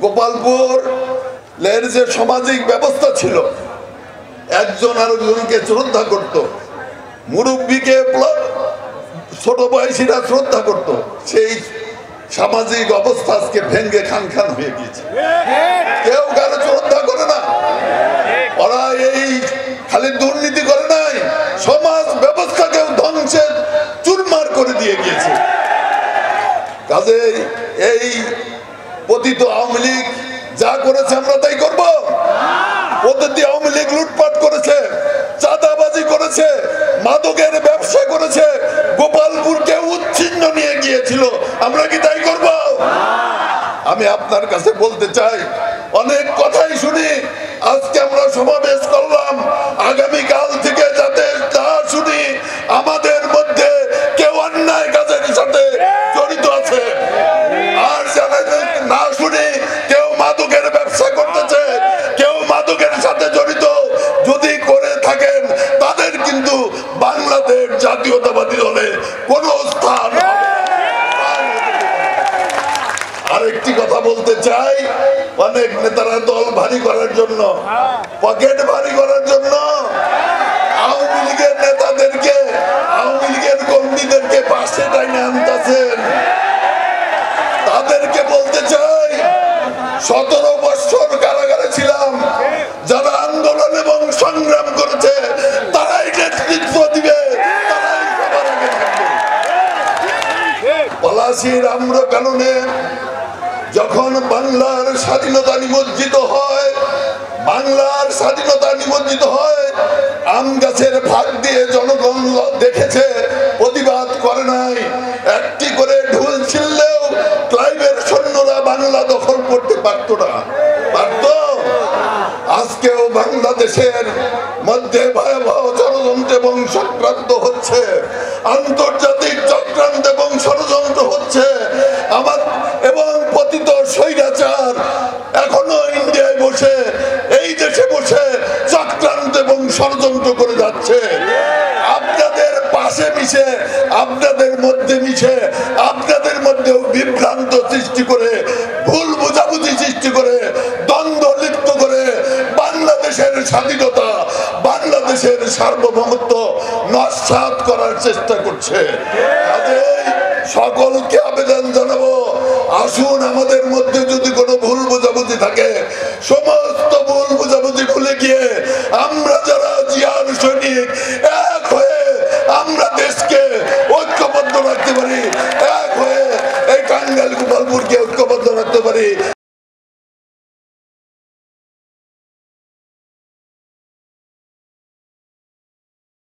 গোপালপুর এর যে সামাজিক ব্যবস্থা ছিল, একজন আরেকজনকে শ্রদ্ধা করত, মুরব্বীকে ছোট বয়সীরা শ্রদ্ধা করত, সেই সামাজিক অবস্থা আজকে ভেঙ্গে খান খান হয়ে গিয়েছে। কেউ কারো শ্রদ্ধা করে না। ওরা এই খালি দুর্নীতি করে নাই, সমাজ ব্যবস্থাকেও ধ্বংসের চুরমার করে দিয়ে গিয়েছে। কাজেই এই পতিত আওয়ামী লীগ যা করেছে আমরা তাই করব। পতিত আওয়ামী লীগ লুটপাট করেছে, চাঁদাবাজি করেছে, মাদকের ব্যবসা করেছে, গোপালপুরকে উচ্ছিন্ন নিয়ে গিয়েছিল। আমরা কি তাই করব? আমি আপনার কাছে বলতে চাই, অনেক কথাই শুনি, আজকে আমরা সমাবেশ করলাম, আগামীকাল থেকে যাতে তা শুনি আমাদের মধ্যে কেউ অন্যায় কাজের সাথে জড়িত আছে, আর যারা না শুনি কেউ মাদকের ব্যবসা করতেছে, কেউ মাদকের সাথে জড়িত যদি করে থাকেন, তাদের কিন্তু বাংলাদেশ জাতীয়তাবাদী দলে কোনো স্থান হবে। আরেকটি কথা বলতে চাই, অনেক নেতারা দল ভারী করার জন্য, পকেট ভারী করার জন্য আওয়ামী লীগের নেতাদেরকে, আওয়ামী লীগের কর্মীদেরকে পাশে টাইনে আনতেছেন। তাদেরকে বলতে চাই, 17 বছর কারাগারে ছিলাম, যারা আন্দোলন এবং সংগ্রাম করেছে তারাই নেতৃত্ব দিবে, তারাই সবার আগে থাকবে। পলাশীর আম্রকাননে যখন বাংলার স্বাধীনতা নিমজ্জিত হয়, বাংলার স্বাধীনতা নিমজ্জিত হয়, আম গাছের ভাগ দিয়ে জনগণ দেখেছে, প্রতিবাদ করে নাই। একটি করে ঢোল ছিললেও ক্লাইভের সৈন্যরা বাংলা দখল করতে পারত না, পারত? আজকেও বাংলাদেশের মধ্যে ভয়াবহ ষড়যন্ত্র এবং চক্রান্ত হচ্ছে, আন্তর্জাতিক চক্রান্ত এবং ষড়যন্ত্র হচ্ছে। আমার এবং পতিত স্বৈরাচার এখনো ইন্ডিয়ায় বসে, এই দেশে বসে চক্রান্ত এবং ষড়যন্ত্র করে যাচ্ছে। আপনাদের পাশে মিশে, আপনাদের মধ্যে মিশে, আপনাদের মধ্যেও বিভ্রান্ত সৃষ্টি করে, ভুল বোঝাবুঝি সৃষ্টি করে, দ্বন্দ্ব লিপ্ত করে বাংলাদেশের স্বাধীনতা, বাংলাদেশের সার্বভৌমত্ব নস্যাৎ করার চেষ্টা করছে। কাজেই সকলকে আবেদন জানাবো, আসুন আমাদের মধ্যে